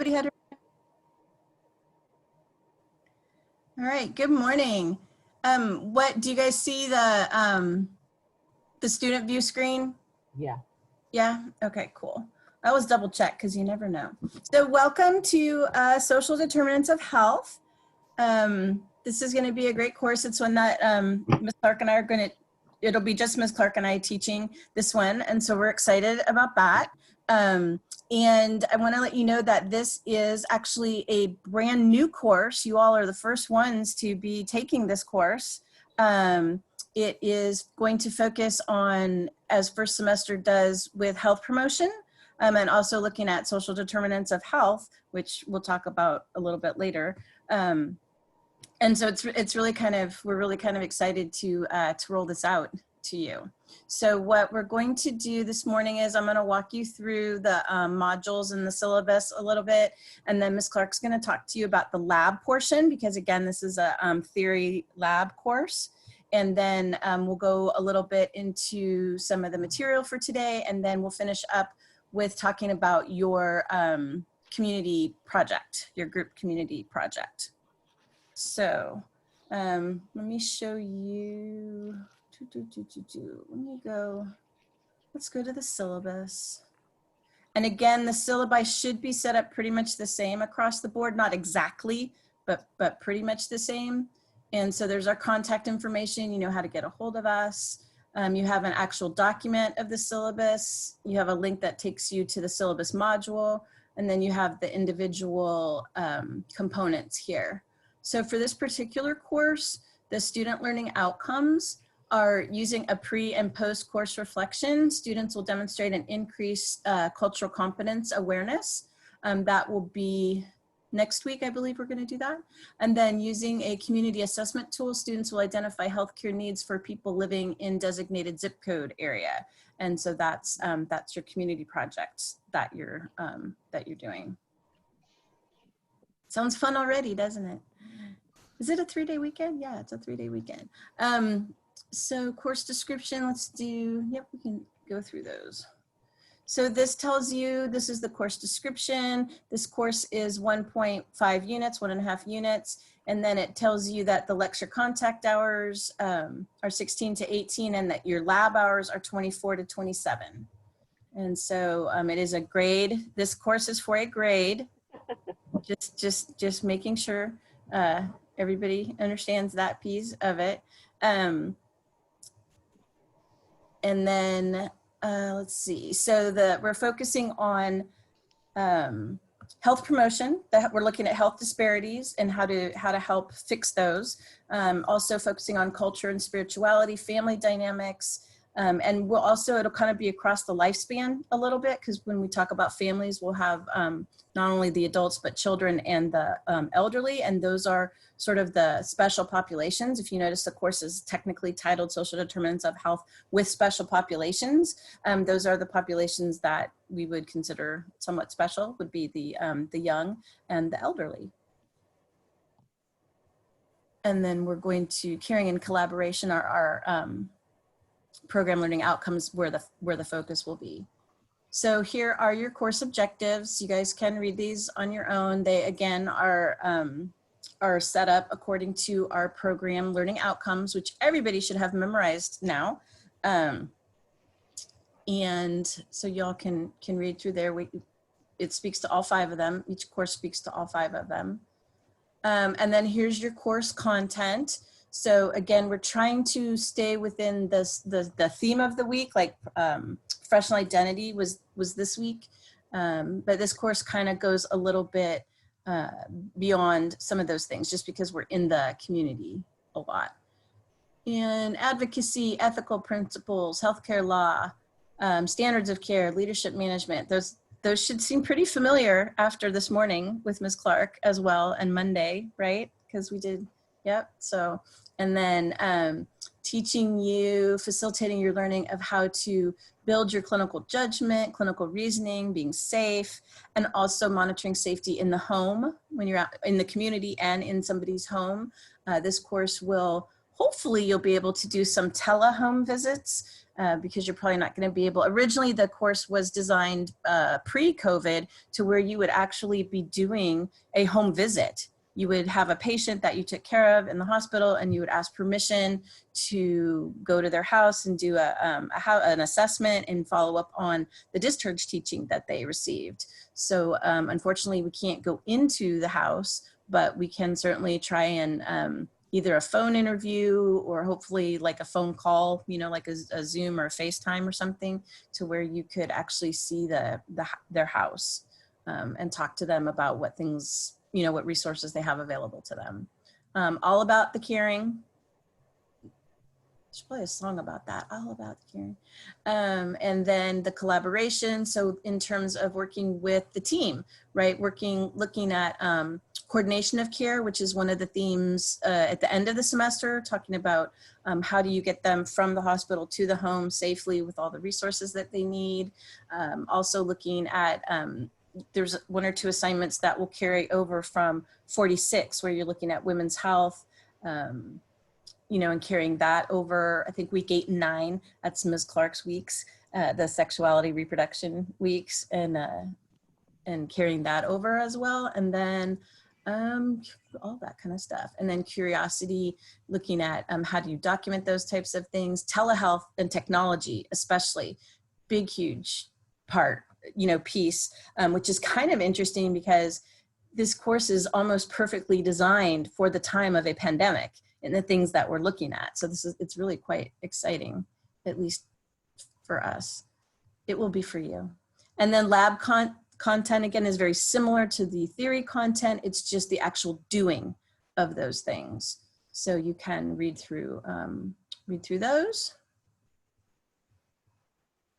Had all right, good morning. What do you guys see the student view screen? Yeah. Yeah, okay, cool. I always double check because you never know. So welcome to Social Determinants of Health. This is going to be a great course. It's one that Ms. Clark and I are going to, it'll be just Ms. Clark and I teaching this one. And so we're excited about that. And I want to let you know that this is actually a brand new course. You all are the first ones to be taking this course. It is going to focus on, as first semester does, with health promotion, and also looking at social determinants of health, which we'll talk about a little bit later. And so it's really kind of, we're really kind of excited to roll this out to you. So what we're going to do this morning is I'm going to walk you through the modules and the syllabus a little bit, and then Ms. Clark's going to talk to you about the lab portion, because again, this is a theory lab course. And then we'll go a little bit into some of the material for today, and then we'll finish up with talking about your community project, your group community project. So let me show you, let me go, let's go to the syllabus. And again, the syllabi should be set up pretty much the same across the board, not exactly, but pretty much the same. And so there's our contact information, you know how to get a hold of us. You have an actual document of the syllabus. You have a link that takes you to the syllabus module, and then you have the individual components here. So for this particular course, the student learning outcomes are using a pre and post course reflection. Students will demonstrate an increased cultural competence awareness. That will be next week, I believe we're going to do that. And then using a community assessment tool, students will identify healthcare needs for people living in designated zip code area. And so that's your community project that you're doing. Sounds fun already, doesn't it? Is it a 3-day weekend? Yeah, it's a 3-day weekend. So course description, let's do, yep, we can go through those. So this tells you, this is the course description. This course is 1.5 units, 1.5 units. And then it tells you that the lecture contact hours are 16 to 18 and that your lab hours are 24 to 27. And so it is a grade. This course is for a grade. Just making sure everybody understands that piece of it. And then let's see. So we're focusing on health promotion. We're looking at health disparities and how to help fix those. Also focusing on culture and spirituality, family dynamics. And we'll also, it'll kind of be across the lifespan a little bit, because when we talk about families, we'll have not only the adults, but children and the elderly. And those are sort of the special populations. If you notice, the course is technically titled Social Determinants of Health with Special Populations. Those are the populations that we would consider somewhat special, would be the young and the elderly. And then we're going to, caring in collaboration, our program learning outcomes where the focus will be. So here are your course objectives. You guys can read these on your own. They again are set up according to our program learning outcomes, which everybody should have memorized now. And so y'all can read through there. It speaks to all 5 of them. Each course speaks to all 5 of them. And then here's your course content. So again, we're trying to stay within the theme of the week, like professional identity was this week. But this course kind of goes a little bit beyond some of those things, just because we're in the community a lot. And advocacy, ethical principles, healthcare law, standards of care, leadership management, those should seem pretty familiar after this morning with Ms. Clark as well, and Monday, right? Because we did, yep. So, and then teaching you, facilitating your learning of how to build your clinical judgment, clinical reasoning, being safe, and also monitoring safety in the home when you're out in the community and in somebody's home. This course will hopefully you'll be able to do some tele-home visits because you're probably not going to be able, originally the course was designed pre-COVID to where you would actually be doing a home visit. You would have a patient that you took care of in the hospital and you would ask permission to go to their house and do an assessment and follow up on the discharge teaching that they received. So unfortunately we can't go into the house, but we can certainly try and either a phone interview or hopefully like a phone call, you know, like a Zoom or a FaceTime or something, to where you could actually see their house and talk to them about what things, you know, what resources they have available to them. All about the caring. There's probably a song about that, all about the caring. And then the collaboration. So in terms of working with the team, right? Looking at coordination of care, which is one of the themes at the end of the semester, talking about how do you get them from the hospital to the home safely with all the resources that they need. Also looking at, there's 1 or 2 assignments that will carry over from 46, where you're looking at women's health, you know, and carrying that over, I think week 8 and 9, that's Ms. Clark's weeks, the sexuality reproduction weeks, and carrying that over as well. And then all that kind of stuff. And then curiosity, looking at how do you document those types of things. Telehealth and technology, especially, big, huge part, you know, piece, which is kind of interesting because this course is almost perfectly designed for the time of a pandemic and the things that we're looking at. So it's really quite exciting, at least for us. It will be for you. And then lab content, again, is very similar to the theory content. It's just the actual doing of those things. So you can read through those.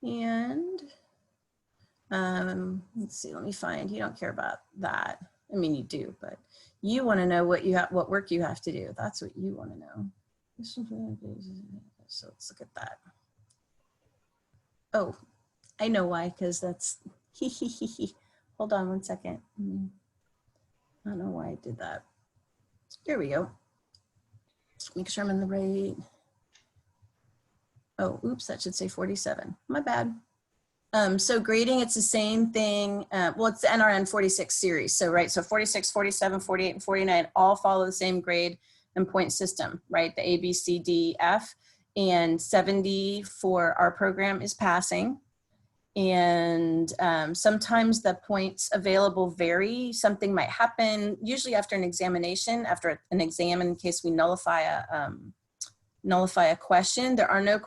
And let's see, let me find, you don't care about that. I mean, you do, but you want to know what work you have to do. That's what you want to know. So let's look at that. Oh, I know why, because that's, hold on 1 second. I don't know why I did that. Here we go. Make sure I'm in the right. Oh, oops, that should say 47. My bad. So grading, it's the same thing. Well, it's the NRN 46 series. So, right, so 46, 47, 48, and 49 all follow the same grade and point system, right? The A, B, C, D, F, and 70 for our program is passing. And sometimes the points available vary. Something might happen, usually after an examination, after an exam in case we nullify a question. There are no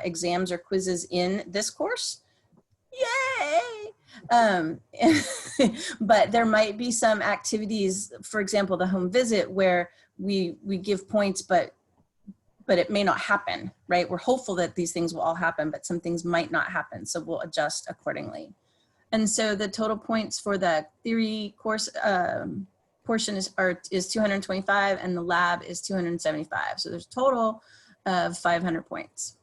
exams or quizzes in this course. Yay! But there might be some activities, for example, the home visit, where we give points, but it may not happen, right? We're hopeful that these things will all happen, but some things might not happen. So we'll adjust accordingly. And so the total points for the theory course portion is 225 and the lab is 275. So there's a total of 500 points.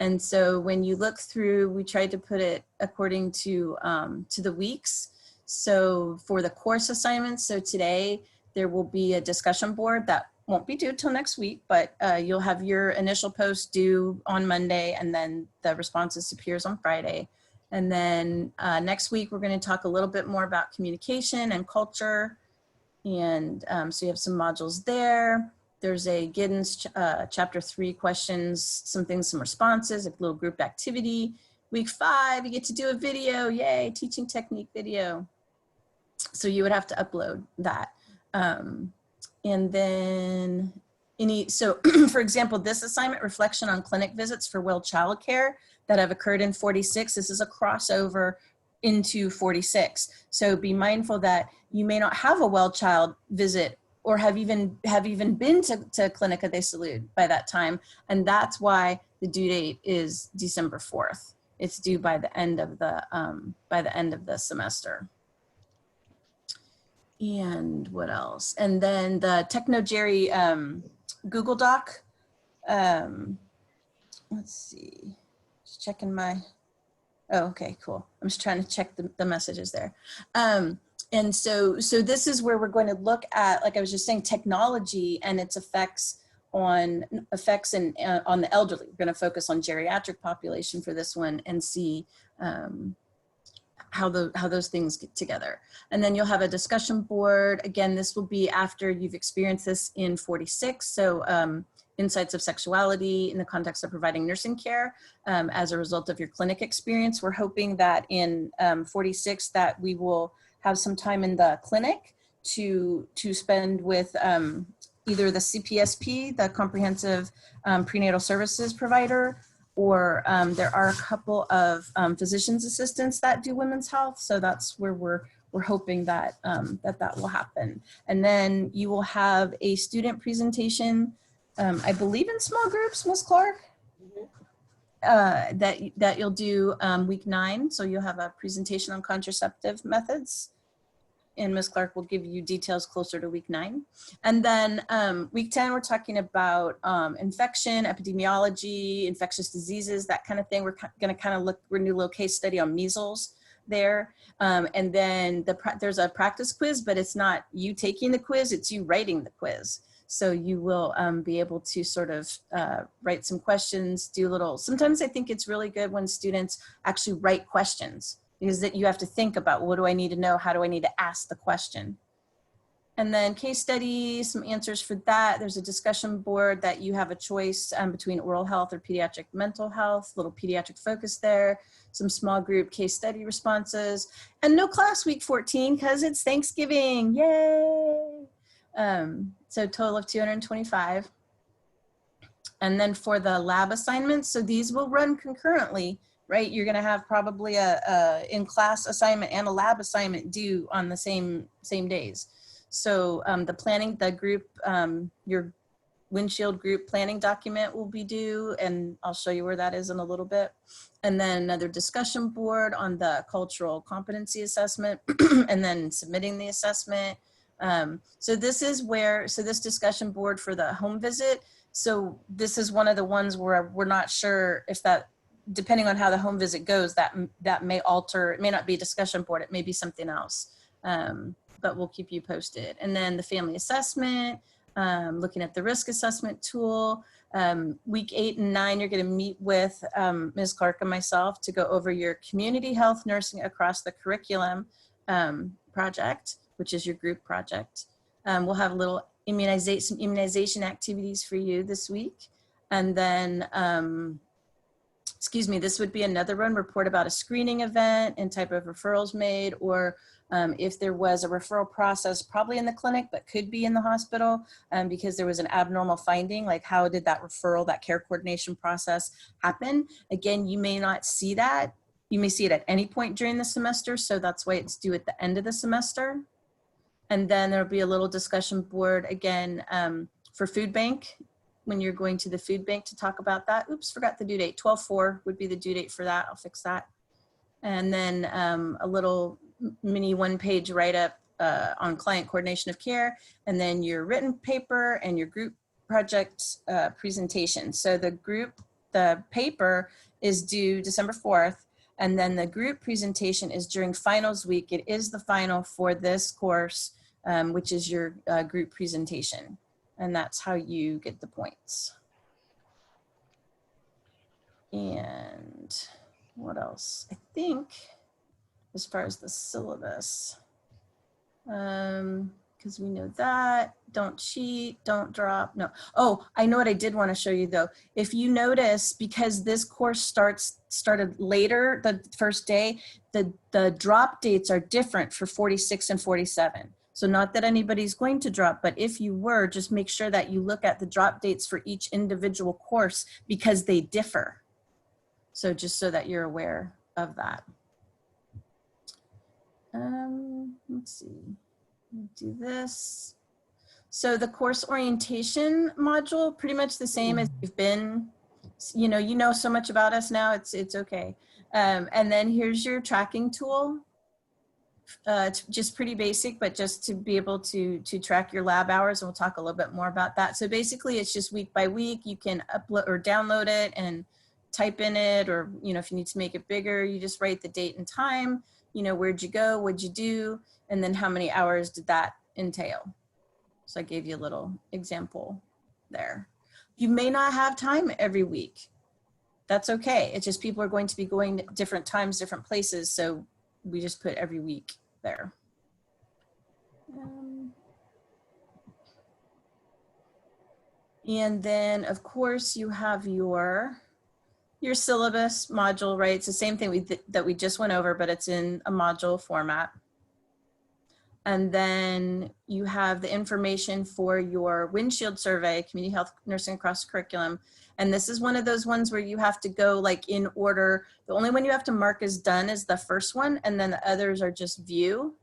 And so when you look through, we tried to put it according to the weeks. So for the course assignments, so today there will be a discussion board that won't be due till next week, but you'll have your initial post due on Monday, and then the responses appears on Friday. And then next week, we're going to talk a little bit more about communication and culture. And so you have some modules there. There's a Giddens chapter 3 questions, some things, some responses, a little group activity. Week 5, you get to do a video, yay, teaching technique video. So you would have to upload that. And then so for example, this assignment, reflection on clinic visits for well child care that have occurred in 46, this is a crossover into 46. So be mindful that you may not have a well child visit or have even been to Clinica de Salud by that time. And that's why the due date is December 4th. It's due by the end of the semester. And what else? And then the TechnoJerry Google Doc. Let's see, just checking my, oh, okay, cool. I'm just trying to check the messages there. And so this is where we're going to look at, like I was just saying, technology and its effects on effects on the elderly. We're going to focus on geriatric population for this one and see how those things get together. And then you'll have a discussion board. Again, this will be after you've experienced this in 46. So insights of sexuality in the context of providing nursing care as a result of your clinic experience. We're hoping that in 46 that we will have some time in the clinic to spend with either the CPSP, the Comprehensive Prenatal Services Provider, or there are a couple of physician's assistants that do women's health. So that's where we're hoping that that will happen. And then you will have a student presentation, I believe in small groups, Ms. Clark, that you'll do week 9. So you'll have a presentation on contraceptive methods. And Ms. Clark will give you details closer to week 9. And then week 10, we're talking about infection, epidemiology, infectious diseases, that kind of thing. We're going to kind of we're going to do a little case study on measles there. And then there's a practice quiz, but it's not you taking the quiz, it's you writing the quiz. So you will be able to sort of write some questions, do a little, sometimes I think it's really good when students actually write questions, because that you have to think about, what do I need to know? How do I need to ask the question? And then case study, some answers for that. There's a discussion board that you have a choice between oral health or pediatric mental health, little pediatric focus there, some small group case study responses, and no class week 14 because it's Thanksgiving, yay! So total of 225. And then for the lab assignments, so these will run concurrently, right? You're gonna have probably a in-class assignment and a lab assignment due on the same days. So the group, your windshield group planning document will be due, and I'll show you where that is in a little bit. And then another discussion board on the cultural competency assessment, and then submitting the assessment. So this discussion board for the home visit. So this is one of the ones where we're not sure if that, depending on how the home visit goes, that may alter. It may not be a discussion board, it may be something else, but we'll keep you posted. And then the family assessment, looking at the risk assessment tool. Week 8 and 9, you're gonna meet with Ms. Clark and myself to go over your community health nursing across the curriculum project, which is your group project. We'll have a little some immunization activities for you this week. And then, this would be another one, report about a screening event and type of referrals made, or if there was a referral process, probably in the clinic, but could be in the hospital because there was an abnormal finding, like how did that referral, that care coordination process happen? Again, you may not see that. You may see it at any point during the semester, so that's why it's due at the end of the semester. And then there'll be a little discussion board again for food bank, when you're going to the food bank to talk about that. Oops, forgot the due date. 12/4 would be the due date for that. I'll fix that. And then a little mini 1-page write-up on client coordination of care, and then your written paper and your group project presentation. So the paper is due December 4th, and then the group presentation is during finals week. It is the final for this course, which is your group presentation. And that's how you get the points. And what else? I think as far as the syllabus, because we know that, don't cheat, don't drop, no. Oh, I know what I did want to show you though. If you notice, because this course started later, the first day, the drop dates are different for 46 and 47. So not that anybody's going to drop, but if you were, just make sure that you look at the drop dates for each individual course because they differ. So just so that you're aware of that. Let's see, do this. So the course orientation module, pretty much the same as you've been, you know so much about us now, it's okay. And then here's your tracking tool. It's just pretty basic, but just to be able to track your lab hours, and we'll talk a little bit more about that. So basically it's just week by week, you can upload or download it and type in it, or if you need to make it bigger, you just write the date and time, where'd you go, what'd you do, and then how many hours did that entail. So I gave you a little example there. you may not have time every week. That's okay. It's just people are going to be going at different times, different places. So we just put every week there. And then of course you have your syllabus module, right? It's the same thing that we just went over, but it's in a module format. And then you have the information for your windshield survey, community health nursing across curriculum. And this is one of those ones where you have to go like in order. The only one you have to mark as done is the first one, and then the others are just view.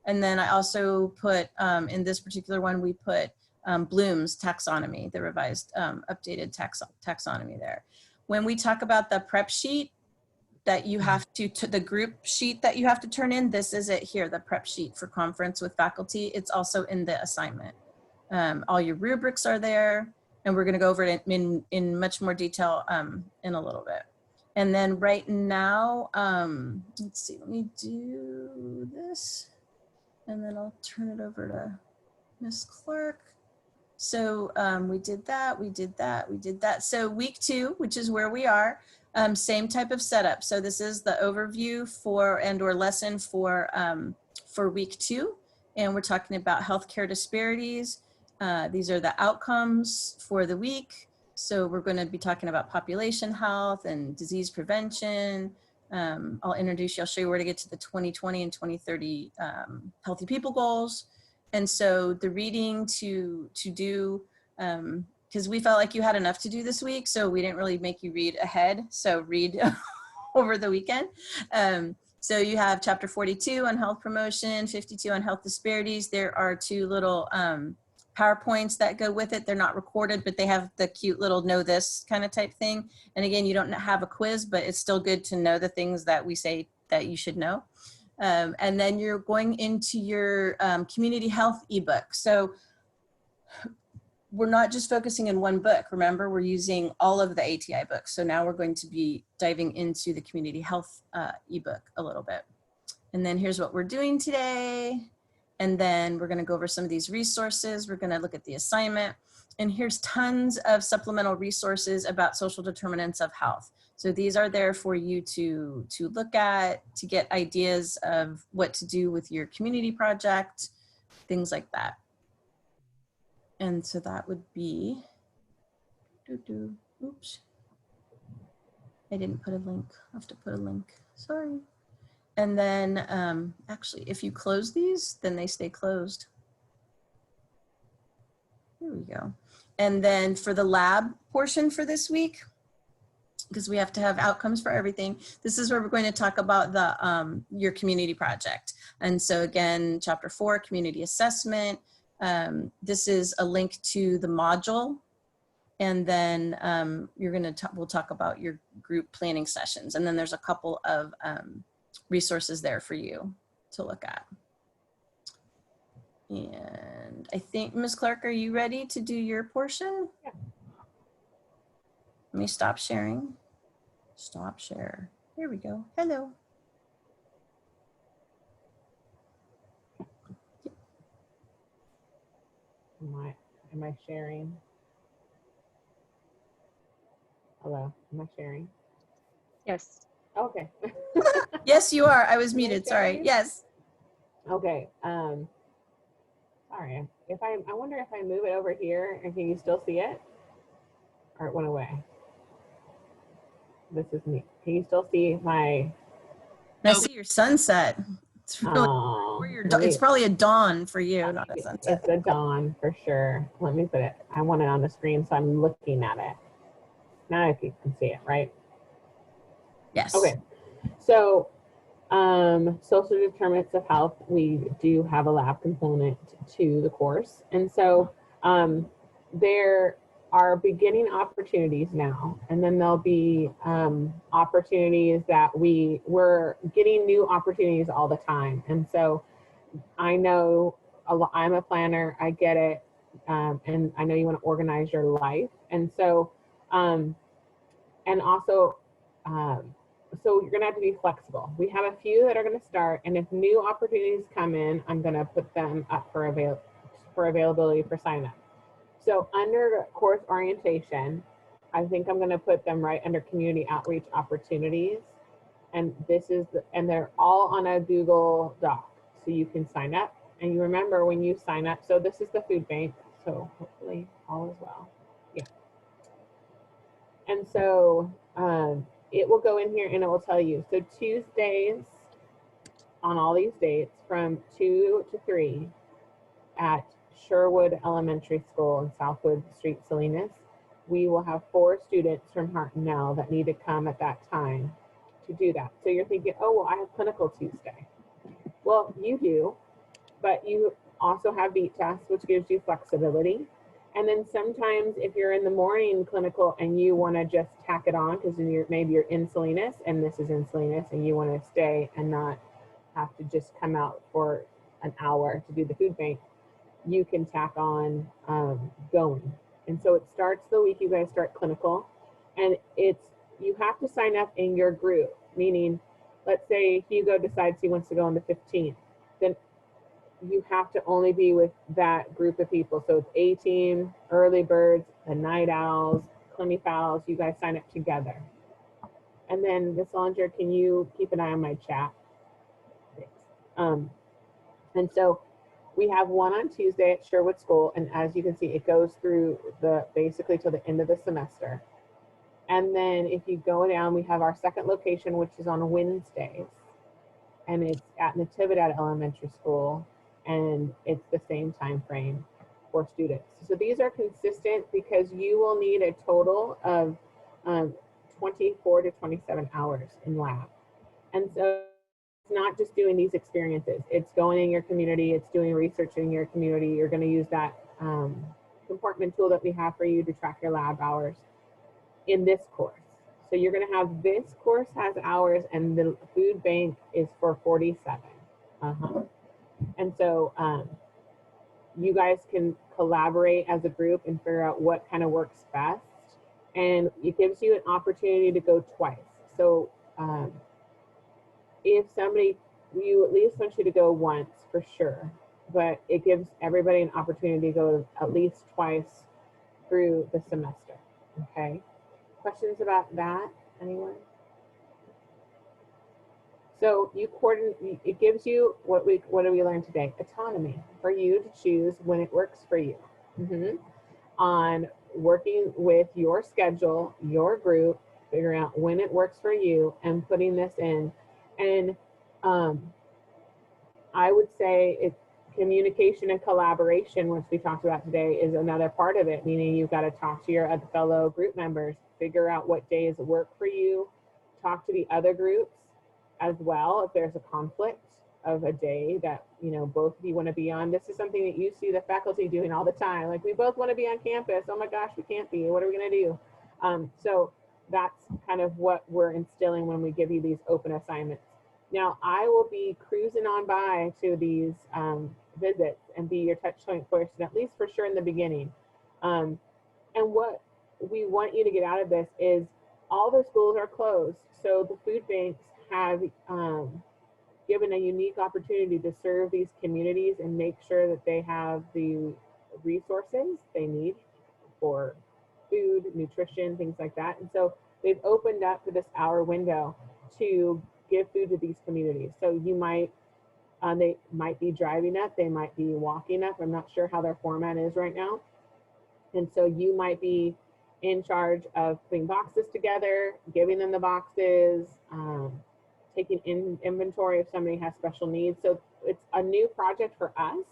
And then I also put, in this particular one, we put Bloom's taxonomy, the revised updated taxonomy there. When we talk about the prep sheet that you have to the group sheet that you have to turn in, this is it here, the prep sheet for conference with faculty. It's also in the assignment. All your rubrics are there, and we're gonna go over it in much more detail in a little bit. And then right now, let's see, let me do this, and then I'll turn it over to Ms. Clark. So we did that, we did that, we did that. So week 2, which is where we are, same type of setup. So this is the overview for or lesson for week 2. And we're talking about healthcare disparities. These are the outcomes for the week. So we're going to be talking about population health and disease prevention. I'll introduce you, I'll show you where to get to the 2020 and 2030 healthy people goals. And so the reading to do, because we felt like you had enough to do this week, so we didn't really make you read ahead. So read over the weekend. So you have chapter 42 on health promotion, 52 on health disparities. There are 2 little PowerPoints that go with it. They're not recorded, but they have the cute little know this kind of type thing. And again, you don't have a quiz, but it's still good to know the things that we say that you should know. And then you're going into your community health ebook. So we're not just focusing in one book. Remember, we're using all of the ATI books. So now we're going to be diving into the community health ebook a little bit. And then here's what we're doing today. And then we're going to go over some of these resources. We're going to look at the assignment. And here's tons of supplemental resources about social determinants of health. So these are there for you to look at, to get ideas of what to do with your community project, things like that. And so that would be, oops, I didn't put a link. I have to put a link, sorry. And then actually, if you close these, then they stay closed. Here we go. And then for the lab portion for this week, because we have to have outcomes for everything, this is where we're going to talk about the your community project. And so again, chapter 4, community assessment. This is a link to the module. And then we'll talk about your group planning sessions. And then there's a couple of resources there for you to look at. And I think, Ms. Clark, are you ready to do your portion? Yeah. Let me stop sharing. Stop share. Here we go. Hello. Am I sharing? Hello, am I sharing? Yes. Okay. Yes, you are. I was muted. Sorry. Yes. Okay. Sorry. I wonder if I move it over here, and can you still see it? Or it went away. This is me. Can you still see my? I see your sunset. It's really, it's probably a dawn for you, not a sunset. It's a dawn for sure. Let me put it. I want it on the screen, so I'm looking at it. Now if you can see it, right? Yes. Okay. So social determinants of health, we do have a lab component to the course. And so there are beginning opportunities now, and then there'll be opportunities that we're getting new opportunities all the time. And so I know I'm a planner, I get it. And I know you want to organize your life. And so, and also, so you're going to have to be flexible. We have a few that are going to start, and if new opportunities come in, I'm going to put them up for availability for sign up. So under course orientation, I think I'm going to put them right under community outreach opportunities. And this is, and they're all on a Google Doc. So you can sign up, and you remember when you sign up, so this is the food bank. So hopefully all is well. Yeah. And so it will go in here and it will tell you. So Tuesdays on all these dates from 2 to 3 at Sherwood Elementary School in Southwood Street, Salinas, we will have 4 students from Hartnell that need to come at that time to do that. So you're thinking, oh, well, I have clinical Tuesday. Well, you do, but you also have beat tests, which gives you flexibility. And then sometimes if you're in the morning clinical and you want to just tack it on because maybe you're in Salinas and this is in Salinas and you want to stay and not have to just come out for an hour to do the food bank, you can tack on going. And so it starts the week you guys start clinical, and you have to sign up in your group, meaning let's say Hugo decides he wants to go on the 15th, then you have to only be with that group of people. So it's A team, early birds, the night owls, Clemmy Fowls, you guys sign up together. And then Ms. Ollinger, can you keep an eye on my chat? Thanks. And so we have one on Tuesday at Sherwood School, and as you can see, it goes through basically till the end of the semester. And then if you go down, we have our second location, which is on Wednesdays, and it's at Natividad Elementary School, and it's the same time frame for students. So these are consistent because you will need a total of 24 to 27 hours in lab. And so it's not just doing these experiences, it's going in your community, it's doing research in your community. You're going to use that compartment tool that we have for you to track your lab hours in this course. So you're going to have, this course has hours and the food bank is for 47. And so you guys can collaborate as a group and figure out what kind of works best. And it gives you an opportunity to go twice. So if somebody, you at least want you to go once for sure, but it gives everybody an opportunity to go at least twice through the semester. Okay. Questions about that? Anyone? So you coordinate, it gives you what do we learn today? Autonomy for you to choose when it works for you. On working with your schedule, your group, figuring out when it works for you and putting this in. And I would say communication and collaboration, which we talked about today, is another part of it, meaning you've got to talk to your other fellow group members, figure out what days work for you, talk to the other groups as well if there's a conflict of a day that, you know, both of you want to be on. This is something that you see the faculty doing all the time. Like, we both want to be on campus. Oh my gosh, we can't be. What are we going to do? So that's kind of what we're instilling when we give you these open assignments. Now, I will be cruising on by to these visits and be your touch point person, at least for sure in the beginning. And what we want you to get out of this is all the schools are closed. So the food banks have given a unique opportunity to serve these communities and make sure that they have the resources they need for food, nutrition, things like that. And so they've opened up for this hour window to give food to these communities. So you might, they might be driving up, they might be walking up. I'm not sure how their format is right now. And so you might be in charge of putting boxes together, giving them the boxes, taking inventory if somebody has special needs. So it's a new project for us,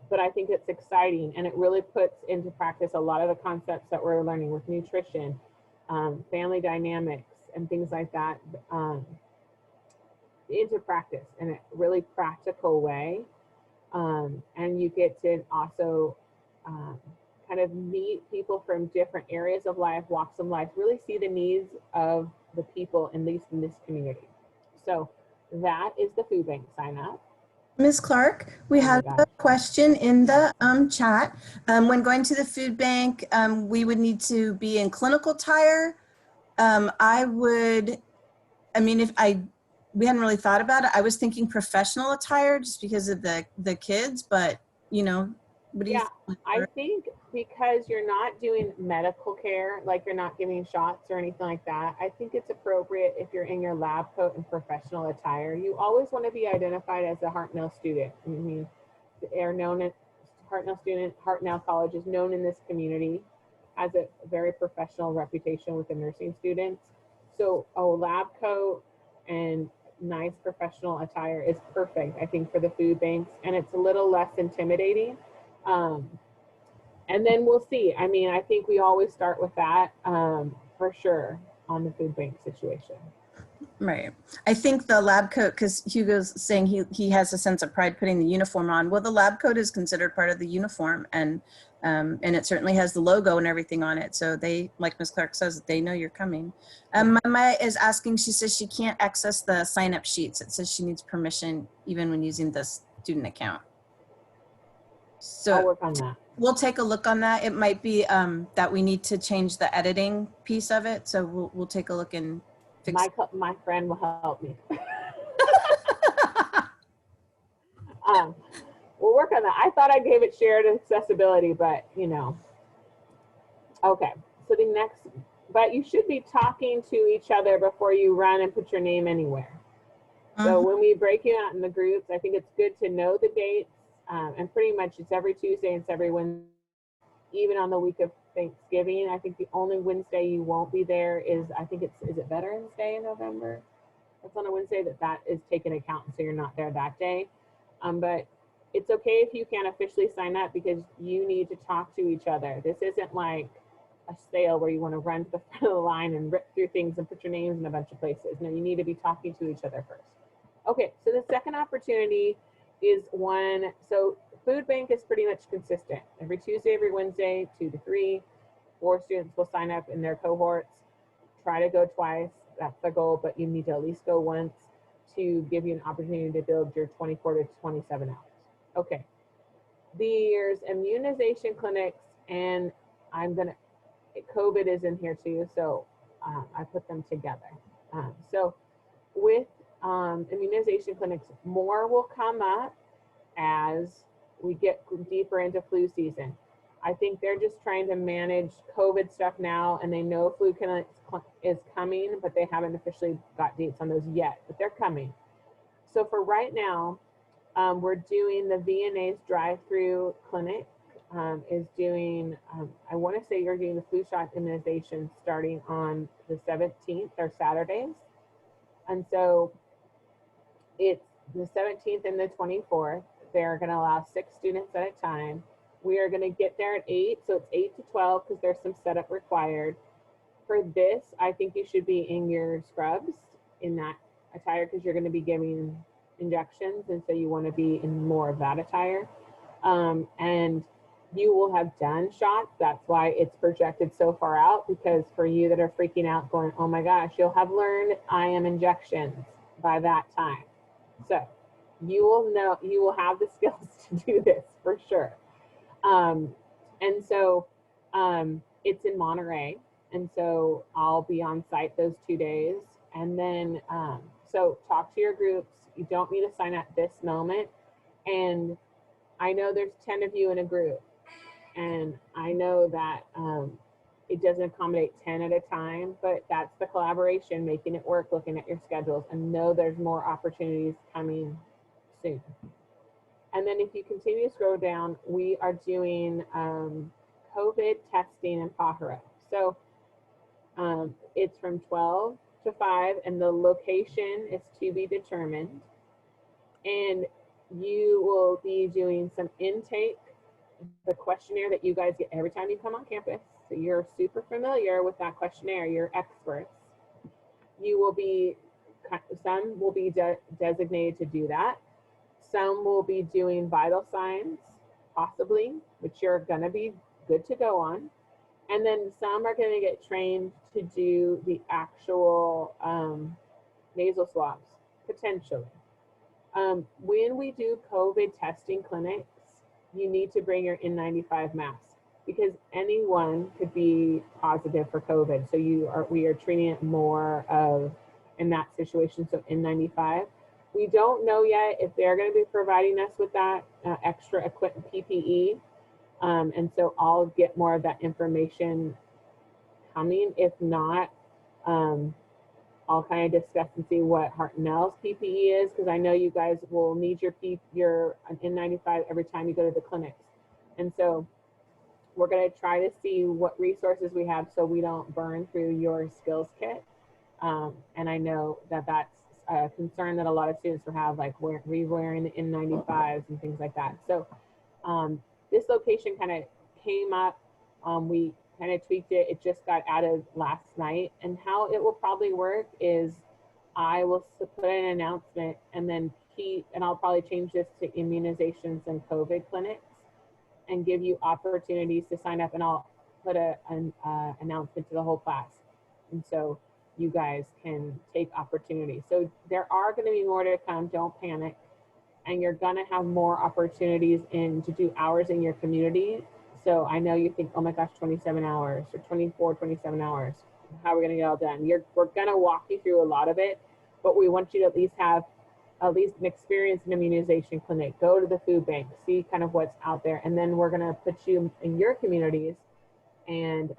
but I think it's exciting, and it really puts into practice a lot of the concepts that we're learning with nutrition, family dynamics, and things like that into practice in a really practical way. And you get to also kind of meet people from different areas of life, walks of life, really see the needs of the people, at least in this community. So that is the food bank sign up. Ms. Clark, we had a question in the chat. When going to the food bank, we would need to be in clinical attire. We hadn't really thought about it. I was thinking professional attire just because of the kids, but you know, what do you think? I think because you're not doing medical care, like you're not giving shots or anything like that, I think it's appropriate if you're in your lab coat and professional attire. You always want to be identified as a Hartnell student. I mean, they're known as Hartnell student. Hartnell College is known in this community, has a very professional reputation with the nursing students. So a lab coat and nice professional attire is perfect, I think, for the food banks, and it's a little less intimidating. And then we'll see. I mean, I think we always start with that for sure on the food bank situation. Right. I think the lab coat, because Hugo's saying he has a sense of pride putting the uniform on. Well, the lab coat is considered part of the uniform, and it certainly has the logo and everything on it. So they, like Ms. Clark says, they know you're coming. Maya is asking, she says she can't access the sign-up sheets. It says she needs permission even when using the student account. So I'll work on that. We'll take a look on that. It might be that we need to change the editing piece of it. So we'll take a look and fix my friend will help me. We'll work on that. I thought I gave it shared accessibility, but you know. Okay, so the next, but you should be talking to each other before you run and put your name anywhere. So when we break you out in the groups, I think it's good to know the dates, and pretty much it's every Tuesday and it's every Wednesday, even on the week of Thanksgiving. I think the only Wednesday you won't be there is, I think is it Veterans Day in November? It's on a Wednesday that is taken account, so you're not there that day. But it's okay if you can't officially sign up because you need to talk to each other. This isn't like a sale where you want to run to the front of the line and rip through things and put your names in a bunch of places. No, you need to be talking to each other first. Okay, so the second opportunity is one, so food bank is pretty much consistent. Every Tuesday, every Wednesday, 2 to 3, 4 students will sign up in their cohorts. Try to go twice, that's the goal, but you need to at least go once to give you an opportunity to build your 24 to 27 hours. Okay, there's immunization clinics, and COVID is in here too, so I put them together. So with immunization clinics, more will come up as we get deeper into flu season. I think they're just trying to manage COVID stuff now, and they know flu clinic is coming, but they haven't officially got dates on those yet, but they're coming. So for right now, we're doing the VNA's drive-through clinic is doing, I want to say you're doing the flu shot immunization starting on the 17th or Saturdays. And so it's the 17th and the 24th. They're going to allow 6 students at a time. We are going to get there at 8, so it's 8 to 12 because there's some setup required. For this, I think you should be in your scrubs in that attire because you're going to be giving injections, and so you want to be in more of that attire. And you will have done shots. That's why it's projected so far out, because for you that are freaking out going, oh my gosh, you'll have learned IM injections by that time. So you will know, you will have the skills to do this for sure. And so it's in Monterey. And so I'll be on site those 2 days. And then, so talk to your groups. You don't need to sign up this moment. And I know there's 10 of you in a group. And I know that it doesn't accommodate 10 at a time, but that's the collaboration, making it work, looking at your schedules, and know there's more opportunities coming soon. And then if you continue to scroll down, we are doing COVID testing in Pajaro. So it's from 12 to 5, and the location is to be determined. And you will be doing some intake, the questionnaire that you guys get every time you come on campus. So you're super familiar with that questionnaire, you're experts. You will be, some will be designated to do that. Some will be doing vital signs, possibly, which you're gonna be good to go on. And then some are gonna get trained to do the actual nasal swabs, potentially. When we do COVID testing clinics, you need to bring your N95 mask because anyone could be positive for COVID. So we are treating it more of in that situation. So N95. We don't know yet if they're going to be providing us with that extra equipment PPE. And so I'll get more of that information coming. If not, I'll kind of discuss and see what Hartnell's PPE is, because I know you guys will need your N95 every time you go to the clinics. And so we're going to try to see what resources we have so we don't burn through your skills kit. And I know that that's a concern that a lot of students will have, like re-wearing the N95s and things like that. So this location kind of came up. We kind of tweaked it. It just got added last night. And how it will probably work is I will put an announcement, and then I'll probably change this to immunizations and COVID clinics, and give you opportunities to sign up, and I'll put an announcement to the whole class. And so you guys can take opportunities. So there are going to be more to come, don't panic. And you're going to have more opportunities to do hours in your community. So I know you think, oh my gosh, 27 hours or 24, 27 hours. How are we going to get all done? We're going to walk you through a lot of it, but we want you to at least have an experience in immunization clinic, go to the food bank, see kind of what's out there. And then we're going to put you in your communities, and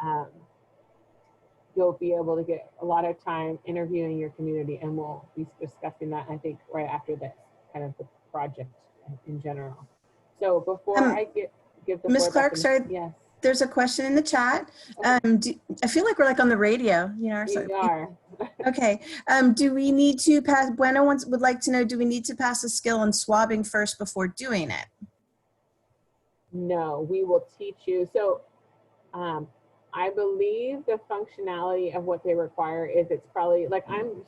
you'll be able to get a lot of time interviewing your community, and we'll be discussing that, I think, right after this, kind of the project in general. So before I give the Ms. floor back Clark, sorry, yes, there's a question in the chat. I feel like we're like on the radio, you know. we are. Okay. Do we need to pass? Buena would like to know, do we need to pass a skill in swabbing first before doing it? No, we will teach you. So I believe the functionality of what they require is, it's probably like I'm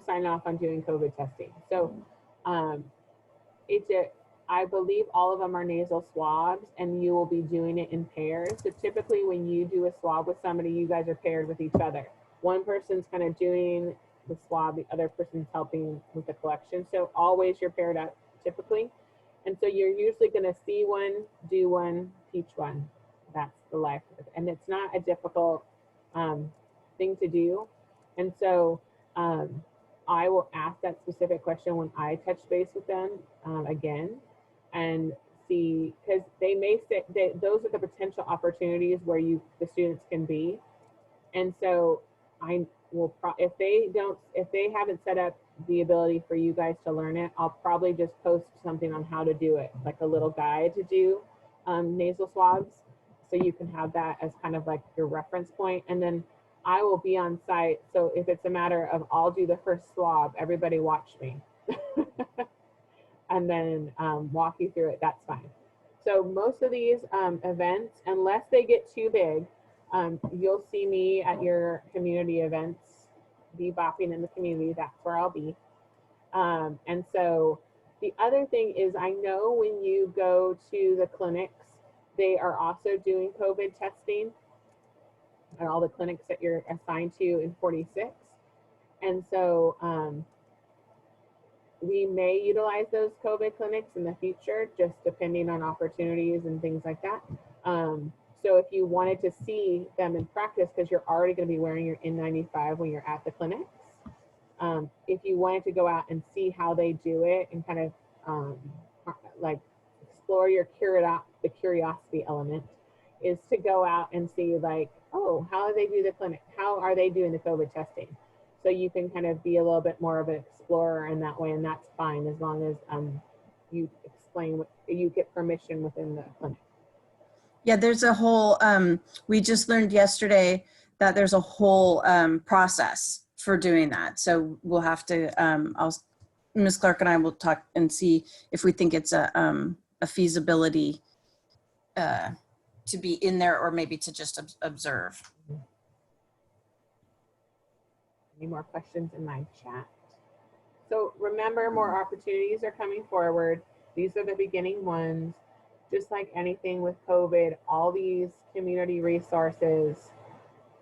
signing off on doing COVID testing. So I believe all of them are nasal swabs, and you will be doing it in pairs. So typically when you do a swab with somebody, you guys are paired with each other. One person's kind of doing the swab, the other person's helping with the collection. So always you're paired up typically. And so you're usually going to see one, do one, teach one. That's the life of it. And it's not a difficult thing to do. And so I will ask that specific question when I touch base with them again, and see, because they may say those are the potential opportunities where the students can be. And so I will, if they haven't set up the ability for you guys to learn it, I'll probably just post something on how to do it, like a little guide to do nasal swabs. So you can have that as kind of like your reference point. And then I will be on site. So if it's a matter of I'll do the first swab, everybody watch me. And then walk you through it, that's fine. So most of these events, unless they get too big, you'll see me at your community events, bebopping in the community, that's where I'll be. And so the other thing is, I know when you go to the clinics, they are also doing COVID testing at all the clinics that you're assigned to in 46. And so we may utilize those COVID clinics in the future, just depending on opportunities and things like that. So if you wanted to see them in practice, because you're already going to be wearing your N95 when you're at the clinics, if you wanted to go out and see how they do it and kind of like explore the curiosity element, is to go out and see, like, oh, how do they do the clinic? How are they doing the COVID testing? So you can kind of be a little bit more of an explorer in that way, and that's fine as long as you explain what you get permission within the clinic. Yeah, there's a whole, we just learned yesterday that there's a whole process for doing that. So we'll have to, Ms. Clark and I will talk and see if we think it's a feasibility to be in there, or maybe to just observe. Any more questions in my chat? So remember, more opportunities are coming forward. These are the beginning ones. Just like anything with COVID, all these community resources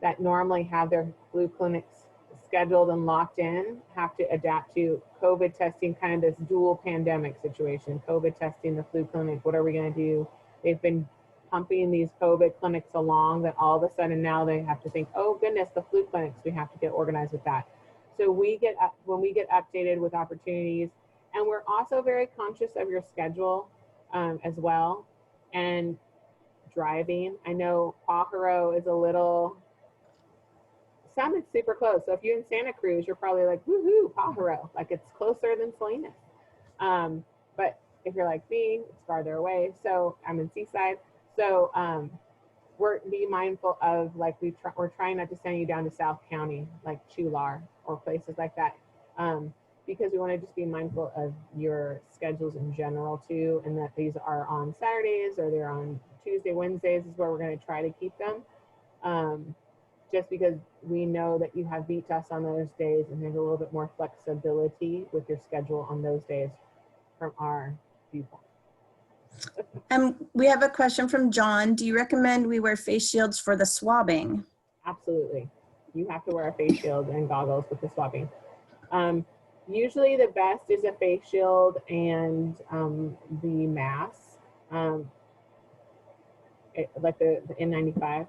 that normally have their flu clinics scheduled and locked in have to adapt to COVID testing, kind of this dual pandemic situation. COVID testing, the flu clinic, what are we going to do? They've been pumping these COVID clinics along, that all of a sudden now they have to think, oh goodness, the flu clinics, we have to get organized with that. So when we get updated with opportunities, and we're also very conscious of your schedule as well. And driving. I know Pajaro is a little, sounded super close. So if you're in Santa Cruz, you're probably like, woohoo, Pajaro. Like it's closer than Salinas. But if you're like me, it's farther away. So I'm in Seaside. So we're be mindful of like we're trying not to send you down to South County, like Chular or places like that. Because we want to just be mindful of your schedules in general too, and that these are on Saturdays or they're on Tuesday, Wednesdays is where we're going to try to keep them. Just because we know that you have beat tests on those days and there's a little bit more flexibility with your schedule on those days from our viewpoint. We have a question from John. Do you recommend we wear face shields for the swabbing? Absolutely. You have to wear a face shield and goggles with the swabbing. Usually the best is a face shield and the mask, like the N95.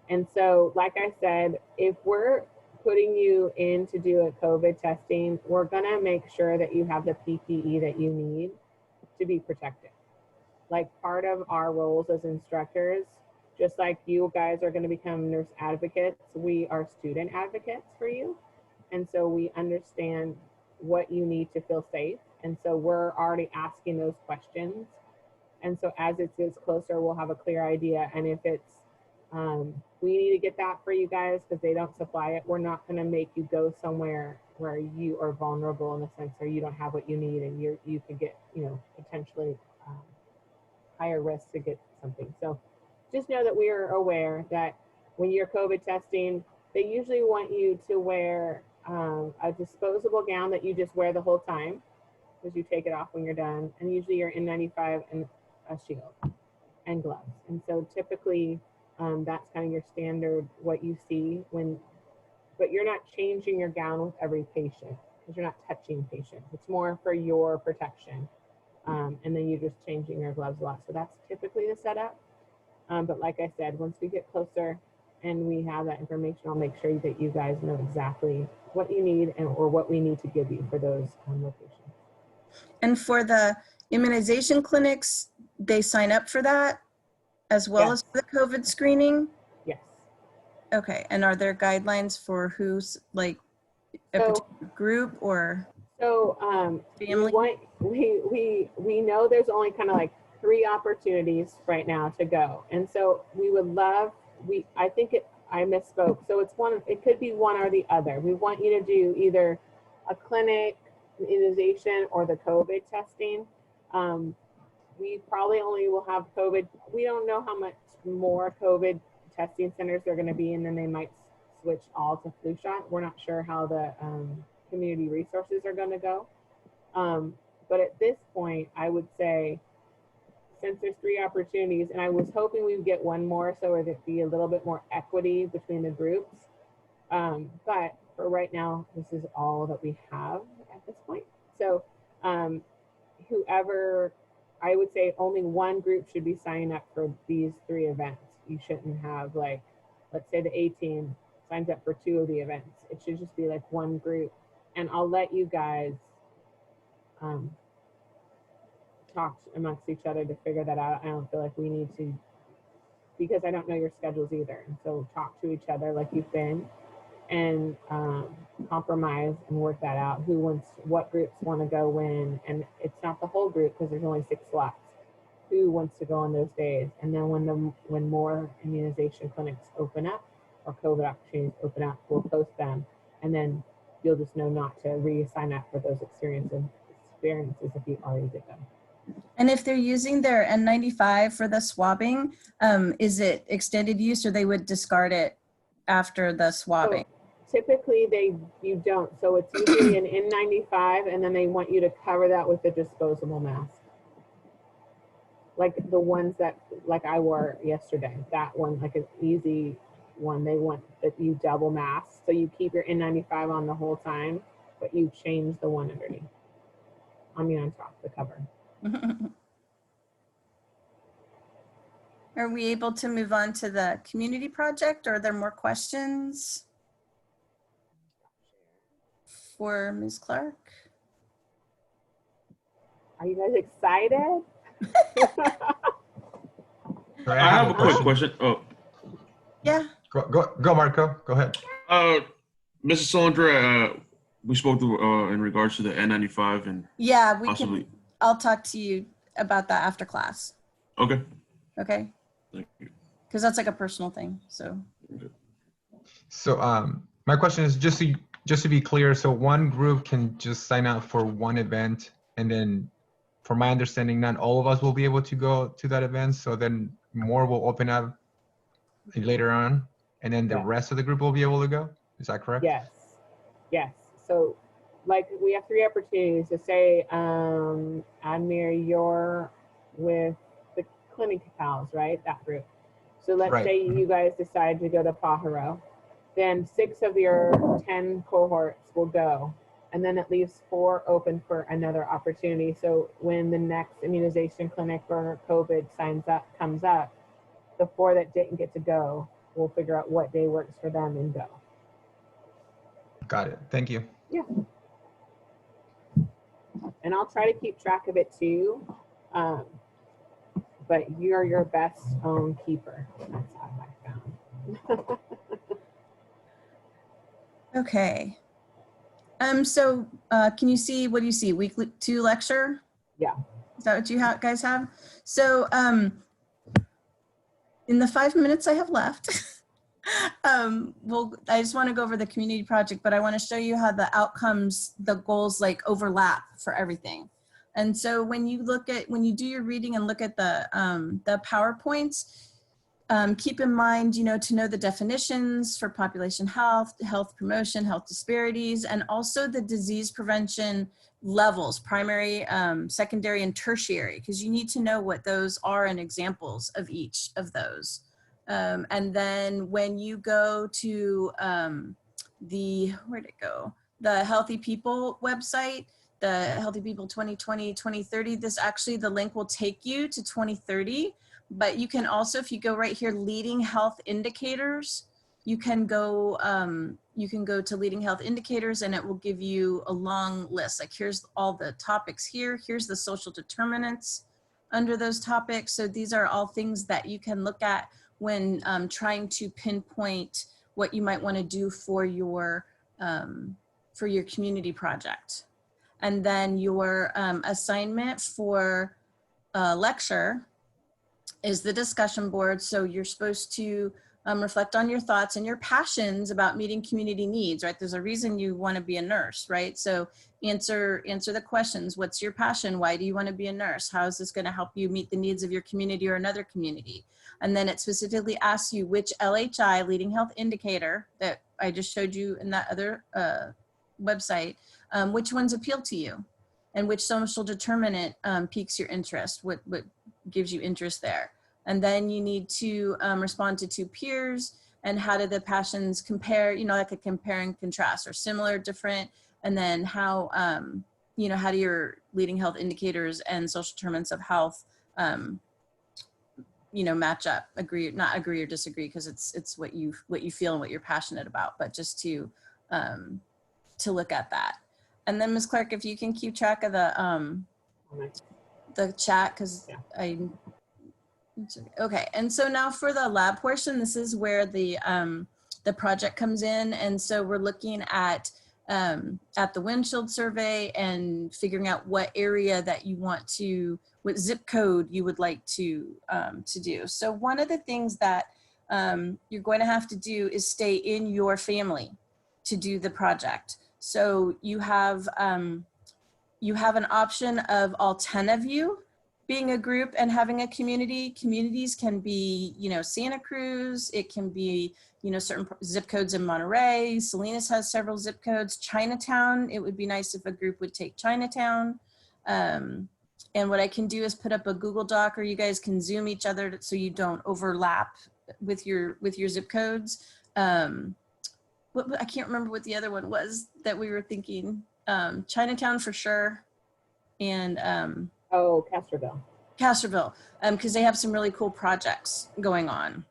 And so, like I said, if we're putting you in to do a COVID testing, we're gonna make sure that you have the PPE that you need to be protected. Like part of our roles as instructors, just like you guys are gonna become nurse advocates, we are student advocates for you. And so we understand what you need to feel safe. And so we're already asking those questions. And so as it gets closer, we'll have a clear idea. And if it's, we need to get that for you guys because they don't supply it, we're not going to make you go somewhere where you are vulnerable in the sense where you don't have what you need and you can get, you know, potentially higher risk to get something. So just know that we are aware that when you're COVID testing, they usually want you to wear a disposable gown that you just wear the whole time because you take it off when you're done. And usually you're N95 and a shield and gloves. And so typically that's kind of your standard, what you see when, but you're not changing your gown with every patient because you're not touching patients. It's more for your protection. And then you're just changing your gloves a lot. So that's typically the setup. But like I said, once we get closer and we have that information, I'll make sure that you guys know exactly what you need and or what we need to give you for those locations. And for the immunization clinics, they sign up for that as well as the COVID screening? Yes. Okay, and are there guidelines for who's like a particular group or family? We know there's only kind of like 3 opportunities right now to go. And so we would love, I misspoke. So it could be one or the other. We want you to do either a clinic, immunization, or the COVID testing. We probably only will have COVID. We don't know how much more COVID testing centers they're going to be, and then they might switch all to flu shot. We're not sure how the community resources are going to go. But at this point, I would say, since there's 3 opportunities, and I was hoping we would get one more so there'd be a little bit more equity between the groups. But for right now, this is all that we have at this point. So whoever, I would say only one group should be signing up for these 3 events. You shouldn't have like, let's say the A team signs up for 2 of the events. It should just be like one group. And I'll let you guys talk amongst each other to figure that out. I don't feel like we need to, because I don't know your schedules either. And so talk to each other like you've been and compromise and work that out. What groups want to go when, and it's not the whole group because there's only 6 slots. Who wants to go on those days? And then when more immunization clinics open up or COVID opportunities open up, we'll post them, and then you'll just know not to re-sign up for those experiences if you already did them. And if they're using their N95 for the swabbing, is it extended use or they would discard it after the swabbing? So typically you don't. So it's usually an N95 and then they want you to cover that with a disposable mask. Like the ones that, like I wore yesterday, that one, like an easy one, they want that you double mask. So you keep your N95 on the whole time, but you change the one underneath. On top, the cover. Are we able to move on to the community project, or are there more questions for Ms. Clark? Are you guys excited? Sorry, I have a quick question. question. Oh, Yeah. Go, Marco. Go ahead. Mrs. Solondra, we spoke to in regards to the N95 and Yeah, we possibly. can. I'll talk to you about that after class. Okay. Okay. Thank you. Because that's like a personal thing. So. So my question is just to be clear. So one group can just sign up for one event, and then, from my understanding, not all of us will be able to go to that event. So then more will open up later on, and then the Yeah. rest of the group will be able to go. Is that correct? Yes. Yes. So like we have 3 opportunities to say, Admir, you're with the clinic pals, right? That group. So let's Right. say you guys decide to go to Pajaro. Then 6 of your 10 cohorts will go. And then it leaves 4 open for another opportunity. So when the next immunization clinic or COVID comes up, the 4 that didn't get to go, we'll figure out what day works for them and go. Got it. Thank you. Yeah. And I'll try to keep track of it too. But you're your best own keeper. That's how I found. Okay. So can you see, what do you see? Weekly 2 lecture? Yeah. Is that what you guys have? So in the 5 minutes I have left, I just want to go over the community project, but I want to show you how the outcomes, the goals like overlap for everything. And so when you do your reading and look at the PowerPoints, keep in mind, to know the definitions for population health, health promotion, health disparities, and also the disease prevention levels, primary, secondary, and tertiary, because you need to know what those are and examples of each of those. And then when you go to where'd it go? The Healthy People website, the Healthy People 2020-2030, the link will take you to 2030. But you can also, if you go right here, leading health indicators, you can go to leading health indicators, and it will give you a long list. Like, here's all the topics here. Here's the social determinants under those topics. So these are all things that you can look at when trying to pinpoint what you might want to do for your community project. And then your assignment for lecture is the discussion board. So you're supposed to reflect on your thoughts and your passions about meeting community needs, right? There's a reason you want to be a nurse, right? So answer the questions. What's your passion? Why do you want to be a nurse? How is this going to help you meet the needs of your community or another community? And then it specifically asks you which LHI, leading health indicator, that I just showed you in that other website, which ones appeal to you, and which social determinant piques your interest, what gives you interest there. And then you need to respond to 2 peers, and how do the passions compare, like a compare and contrast, or similar, different, and then how, how do your leading health indicators and social determinants of health, match up, not agree or disagree, because it's what you feel and what you're passionate about, but just to look at that. And then Ms. Clark, if you can keep track of the chat, because okay. And so now for the lab portion, this is where the project comes in. And so we're looking at the windshield survey and figuring out what area that you want to, what zip code you would like to do. So one of the things that you're going to have to do is stay in your family to do the project. So you have an option of all 10 of you being a group and having a community. Communities can be, Santa Cruz, it can be, certain zip codes in Monterey. Salinas has several zip codes. Chinatown, it would be nice if a group would take Chinatown. And what I can do is put up a Google Doc, or you guys can Zoom each other so you don't overlap with your zip codes. I can't remember what the other one was that we were thinking. Chinatown for sure. And Castroville, because they have some really cool projects going on.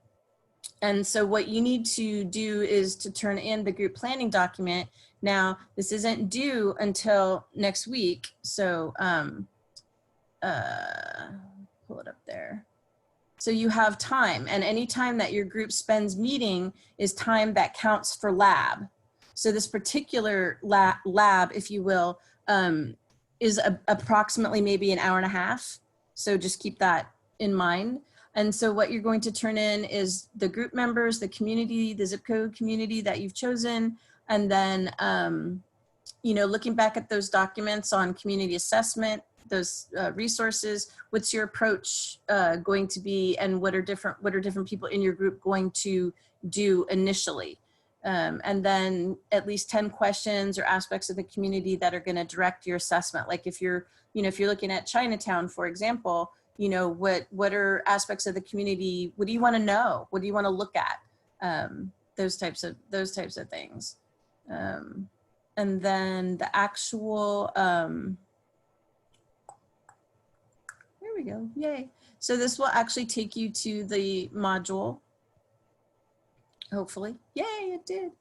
And so what you need to do is to turn in the group planning document. Now, this isn't due until next week. So pull it up there. So you have time, and any time that your group spends meeting is time that counts for lab. So this particular lab, if you will, is approximately maybe an hour and a half. So just keep that in mind. And so what you're going to turn in is the group members, the community, the zip code community that you've chosen. And then, you know, looking back at those documents on community assessment, those resources, what's your approach going to be, and what are different people in your group going to do initially? And then at least 10 questions or aspects of the community that are going to direct your assessment. Like if you're, you know, if you're looking at Chinatown, for example, you know, what are aspects of the community? What do you want to know? What do you want to look at? Those types of things. And then the actual, there we go, yay. So this will actually take you to the module, hopefully. Yay, it did.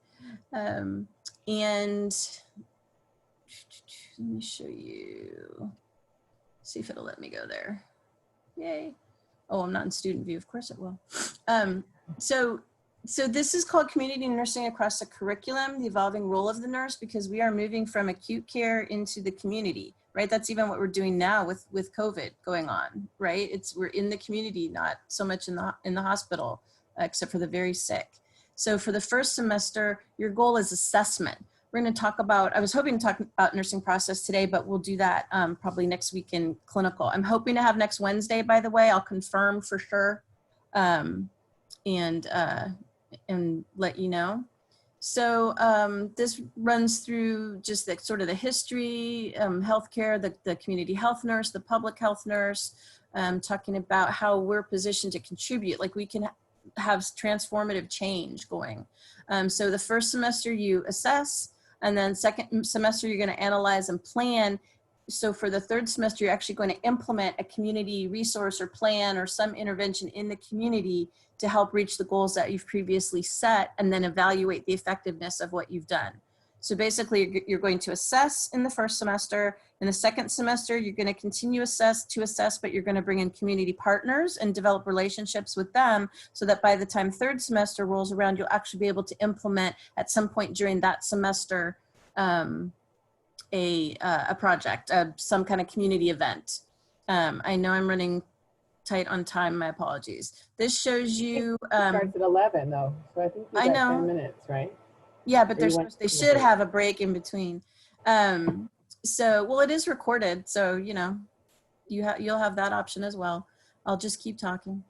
And let me show you, see if it'll let me go there. Yay. Oh, I'm not in student view, of course it will. So this is called Community Nursing Across the Curriculum, the evolving role of the nurse, because we are moving from acute care into the community, right? That's even what we're doing now with COVID going on, right? We're in the community, not so much in the hospital, except for the very sick. So for the first semester, your goal is assessment. We're going to talk about, I was hoping to talk about nursing process today, but we'll do that probably next week in clinical. I'm hoping to have next Wednesday, by the way. I'll confirm for sure and let you know. So this runs through just the sort of the history, healthcare, the community health nurse, the public health nurse, talking about how we're positioned to contribute, like we can have transformative change going. So the first semester you assess, and then second semester you're going to analyze and plan. So for the third semester, you're actually going to implement a community resource or plan or some intervention in the community to help reach the goals that you've previously set, and then evaluate the effectiveness of what you've done. So basically you're going to assess in the first semester. In the second semester, you're going to continue to assess, but you're going to bring in community partners and develop relationships with them so that by the time third semester rolls around, you'll actually be able to implement at some point during that semester a project, some kind of community event. I know I'm running tight on time, my apologies. This shows you. It starts at 11 though, so I think you got 10 minutes, right? Yeah, but they should have a break in between. So, well, it is recorded, so you know, you'll have that option as well. I'll just keep talking.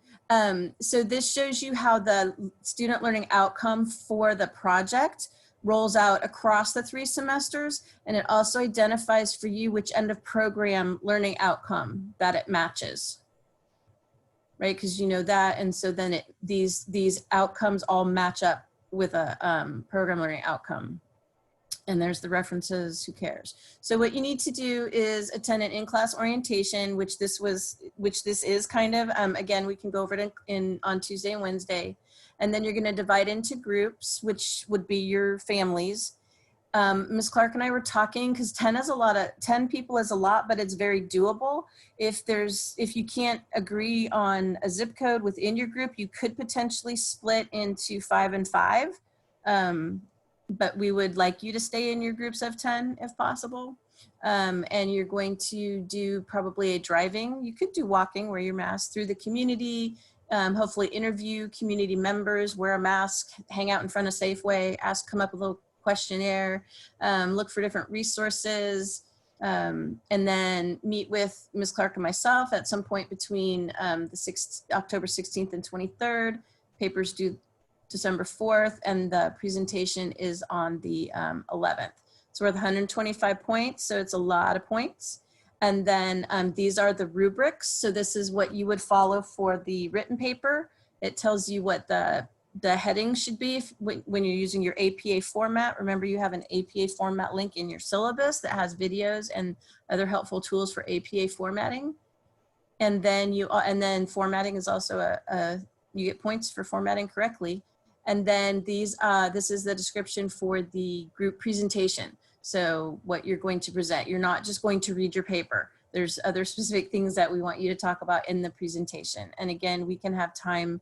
So this shows you how the student learning outcome for the project rolls out across the 3 semesters, and it also identifies for you which end of program learning outcome that it matches, right? Because you know that, and so then these outcomes all match up with a program learning outcome. And there's the references, who cares? So what you need to do is attend an in-class orientation, which this is kind of, again, we can go over it on Tuesday and Wednesday. And then you're gonna divide into groups, which would be your families. Ms. Clark and I were talking, because 10 people is a lot, but it's very doable. If you can't agree on a zip code within your group, you could potentially split into 5 and 5. But we would like you to stay in your groups of 10 if possible. And you're going to do probably a driving. You could do walking, wear your mask through the community, hopefully interview community members, wear a mask, hang out in front of Safeway, come up with a little questionnaire, look for different resources, and then meet with Ms. Clark and myself at some point between October 16th and 23rd. Papers due December 4th, and the presentation is on the 11th. It's worth 125 points, so it's a lot of points. And then these are the rubrics. So this is what you would follow for the written paper. It tells you what the heading should be when you're using your APA format. Remember, you have an APA format link in your syllabus that has videos and other helpful tools for APA formatting. And then formatting is also you get points for formatting correctly. And then this is the description for the group presentation. So what you're going to present, you're not just going to read your paper. there's other specific things that we want you to talk about in the presentation. And again, we can have time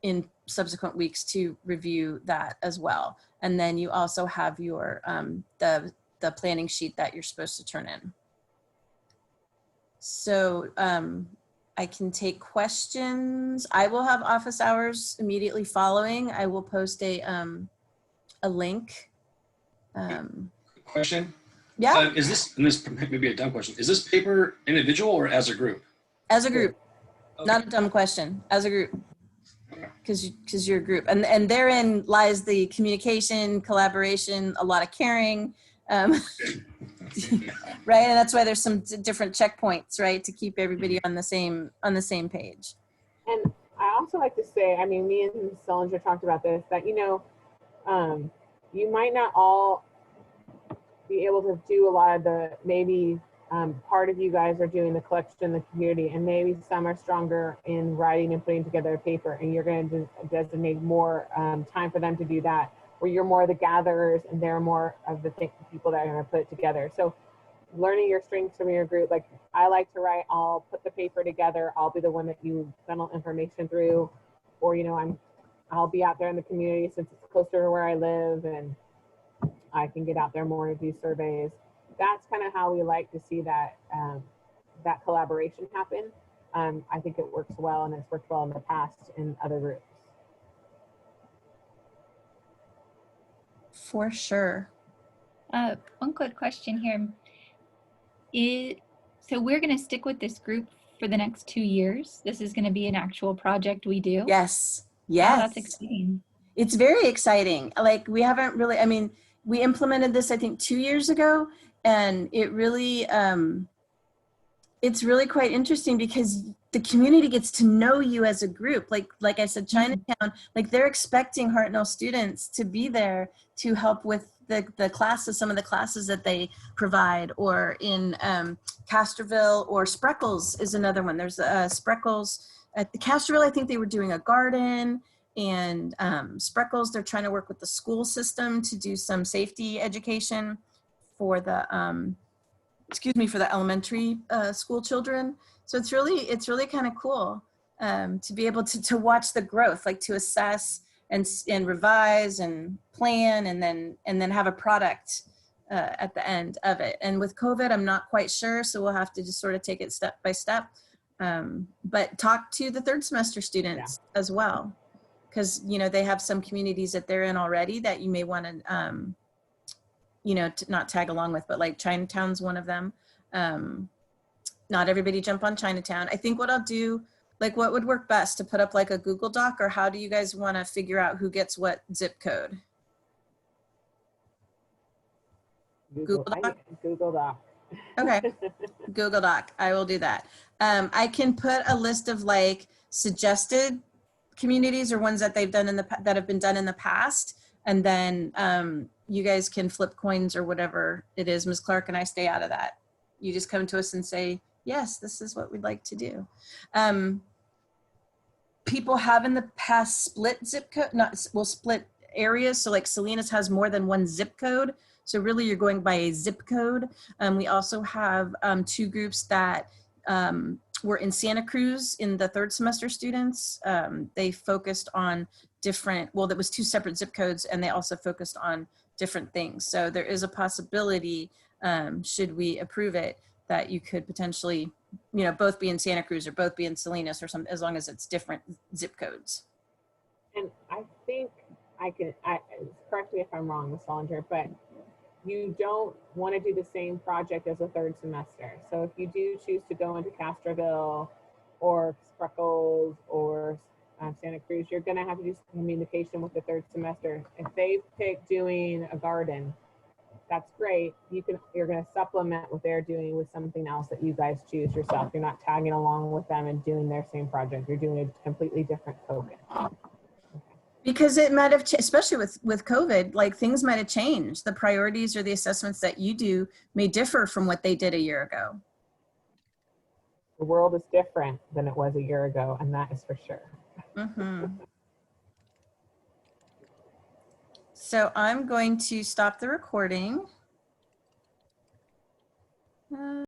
in subsequent weeks to review that as well. And then you also have your the planning sheet that you're supposed to turn in. So I can take questions. I will have office hours immediately following. I will post a link. Question. Yeah, Is this, and this may be a dumb question, is this paper individual or as a group? as a group, Okay. not a dumb question, as a group. Because you're a group, and therein lies the communication, collaboration, a lot of caring, right? And that's why there's some different checkpoints, right, to keep everybody on the same page. And I also like to say, I mean, me and Sullinger talked about this, that, you know, you might not all be able to do a lot of the, maybe part of you guys are doing the collection in the community, and maybe some are stronger in writing and putting together a paper, and you're going to designate more time for them to do that, where you're more the gatherers and they're more of the people that are going to put it together. So learning your strengths from your group, like I like to write, I'll put the paper together, I'll be the one that you funnel information through, or, you know, I'll be out there in the community since it's closer to where I live and I can get out there more to do surveys. That's kind of how we like to see that that collaboration happen. I think it works well, and it's worked well in the past in other groups. For sure. One quick question here. So we're going to stick with this group for the next 2 years. This is going to be an actual project we do. Yes. Wow, Yes. that's exciting. It's very exciting. Like, we haven't really, I mean, we implemented this, I think, 2 years ago, and it really, it's really quite interesting because the community gets to know you as a group. Like I said, Chinatown, like they're expecting Hartnell students to be there to help with the classes, some of the classes that they provide, or in Castroville, or Spreckles is another one. There's Spreckles at the Castroville. I think they were doing a garden, and Spreckles, they're trying to work with the school system to do some safety education for the for the elementary school children. So it's really kind of cool to be able to watch the growth, like to assess and revise and plan, and then have a product at the end of it. And with COVID, I'm not quite sure, so we'll have to just sort of take it step by step. But talk to the third semester students as well, because, you know, they have some communities that they're in already that you may want to you know, to not tag along with, but like Chinatown's one of them. Not everybody jump on Chinatown. I think what I'll do, like, what would work best, to put up like a Google Doc, or how do you guys want to figure out who gets what zip code? Google Doc? Google Doc. Okay. Google Doc. I will do that. I can put a list of like suggested communities, or ones that they've done that have been done in the past, and then you guys can flip coins or whatever it is. Ms. Clark and I stay out of that. You just come to us and say, yes, this is what we'd like to do. People have in the past split zip code, split areas. So like Salinas has more than one zip code. So really you're going by a zip code. We also have 2 groups that were in Santa Cruz in the third semester students. They focused on different, well, there was 2 separate zip codes, and they also focused on different things. So there is a possibility, should we approve it, that you could potentially, you know, both be in Santa Cruz or both be in Salinas or something, as long as it's different zip codes. And I think correct me if I'm wrong, Ms. Solinger, but you don't want to do the same project as a third semester. So if you do choose to go into Castroville or Spreckles or Santa Cruz, you're going to have to do some communication with the third semester. If they pick doing a garden, that's great. You're going to supplement what they're doing with something else that you guys choose yourself. You're not tagging along with them and doing their same project. You're doing a completely different focus. Because it might have, especially with COVID, like things might have changed. The priorities or the assessments that you do may differ from what they did a year ago. The world is different than it was a year ago, and that is for sure. Mm-hmm. So I'm going to stop the recording.